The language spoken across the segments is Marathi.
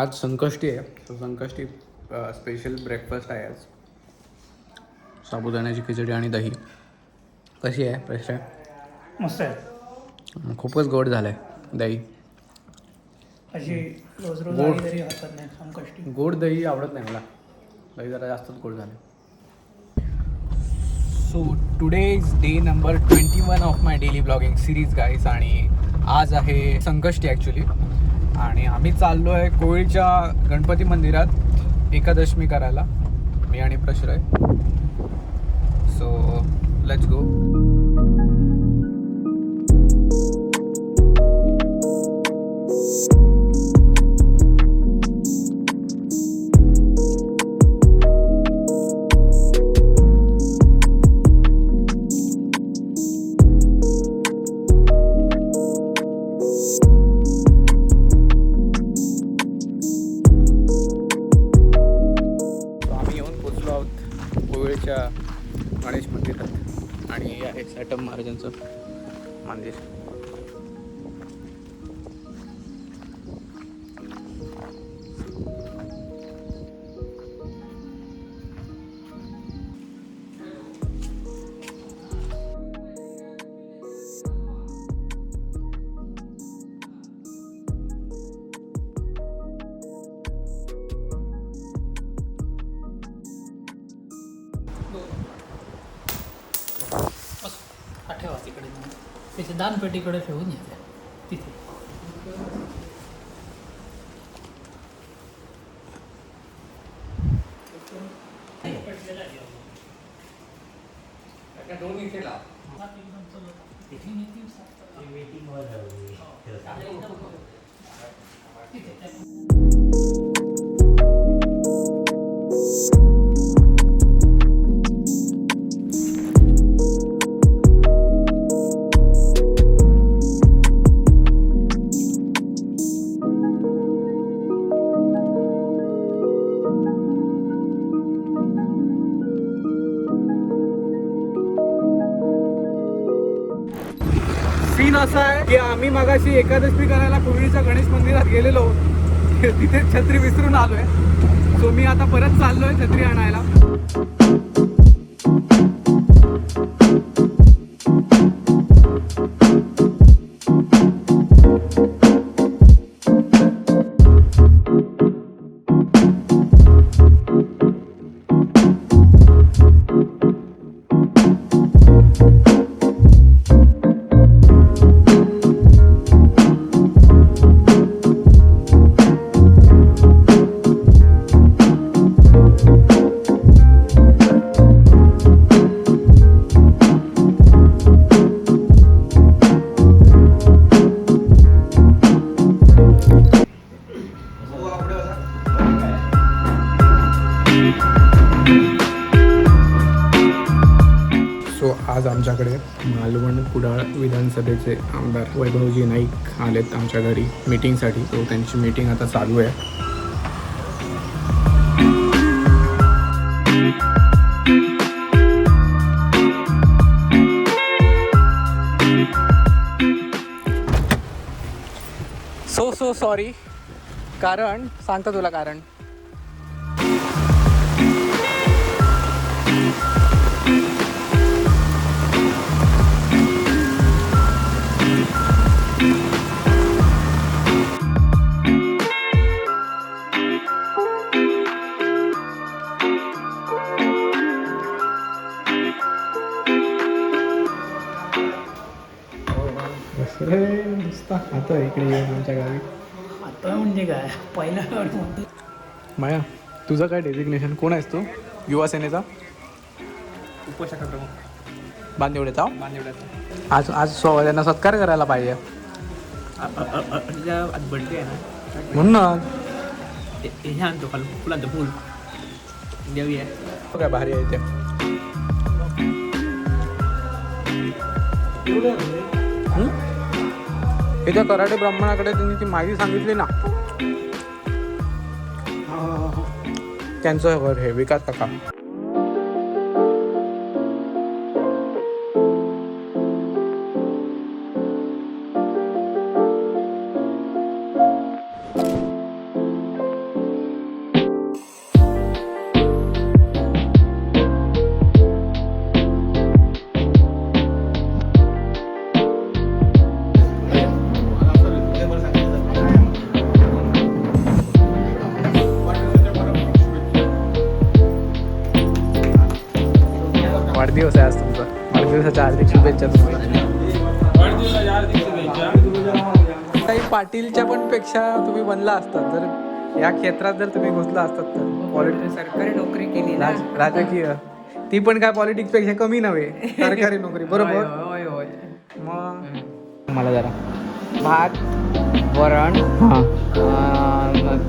आज संकष्टी आहे. सो संकष्टी स्पेशल ब्रेकफास्ट आहे आज. साबुदाण्याची खिचडी आणि दही. कशी आहे प्रश्न? मस्त आहे. खूपच गोड झालं आहे दही. अशी रोज रोज गोड. आली तरी हरकत नाही संकष्टी. गोड दही आवडत नाही मला. दही जरा जास्तच गोड झालं. So today is day number 21 of my daily blogging series guys. आणि आज आहे संकष्टी ॲक्च्युली. आणि आम्ही चाललो आहे कोळीच्या गणपती मंदिरात एकादशमी करायला, मी आणि प्रश्रय. So let's go. कोविळच्या गणेश मंदिरात आणि हे आहे साटम महाराजांचं मंदिर. ठेवा तिकडे त्याच्या दानपेटीकडे ठेवून येते तिथे. सीन असा आहे की आम्ही मगाशी एकादशी करायला पूर्वीच्या गणेश मंदिरात गेलेलो. तिथे छत्री विसरून आलोय. सो मी आता परत चाललोय छत्री आणायला. आज आमच्याकडे मालवण कुडाळ विधानसभेचे आमदार वैभवजी नाईक आलेत आमच्या घरी मीटिंगसाठी. तो त्यांची मीटिंग आता चालू आहे. So sorry. कारण सांगतो तुला कारण. नुसता आता इकडे येऊन आमच्या गावी. आता म्हणजे काय पहिला माया, तुझं काय डेझिग्नेशन? कोण आहेस तू? युवा सेनेचा उपोषक प्रमुख बांदिवड्याचा. आज आज त्यांना सत्कार करायला पाहिजे. आज बर्थडे आहे ना म्हणून हे आणतो फुलांचं फुल देवी आहे. काय भारी आहे ते. त्या कराटे ब्राह्मणाकडे त्यांनी ती माहिती सांगितली ना. त्यांचं घर हे विकास काका. वाढदिवसाच्या हार्दिक शुभेच्छा तुम्हाला. काही पाटीलच्या पण पेक्षा तुम्ही बनला असतात जर या क्षेत्रात जर तुम्ही घुसला असतात तर पॉलिटिक्स सरकारी नोकरी केली ना. राजकीय ती पण काय पॉलिटिक्स पेक्षा कमी नव्हे. सरकारी नोकरी बरोबर. होय होय. मग मला जरा भात वरण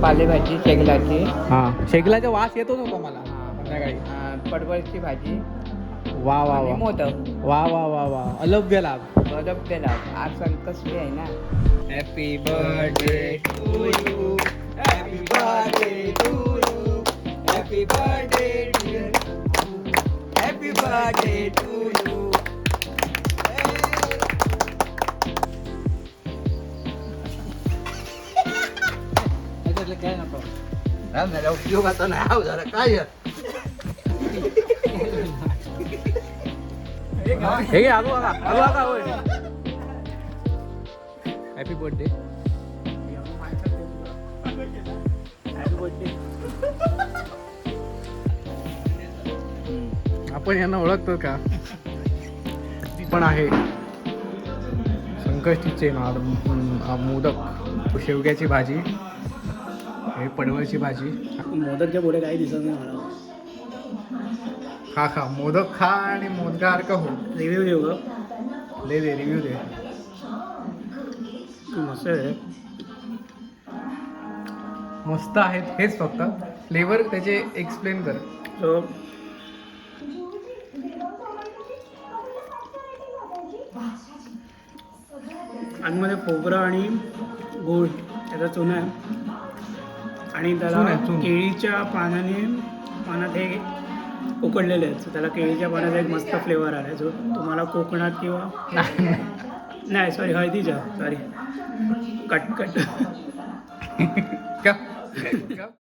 पालेभाजी शेगलाची हां शेगलाचा वास येतोच होता मला संध्याकाळी. पडवळची भाजी वा वा आणि वा मोदक. वा वा वा वा अलभ्य लाभ. मोदक दिला आज संकष्टी आहे ना. Happy birthday to you happy birthday to you happy birthday happy birthday to you. काय नको. उपयोग आता नाही जरा काय हे घे आलू आगा होय. Happy birthday. आपण यांना ओळखतो का पण आहे संकष्टीचे मोदक शेवग्याची भाजी हे पडवळची भाजी. मोदकच्या पुढे काही दिसत नाही मला. खा मोदक खा आणि मोदकासारखं हो. रिव्ह्यू देऊ का? दे रिव्ह्यू दे. मस्त आहे. मस्त आहेत हेच फक्त फ्लेवर त्याचे एक्सप्लेन कर. सो आतमध्ये खोबरं आणि गूळ त्याचा चुना आहे आणि चून त्याला आहे, चून. केळीच्या पानात हे उकडलेले आहेत. So त्याला केळीच्या पानाचा एक मस्त फ्लेवर आला आहे जो तुम्हाला कोकणात किंवा नाही सॉरी हळदीच्या सॉरी कट का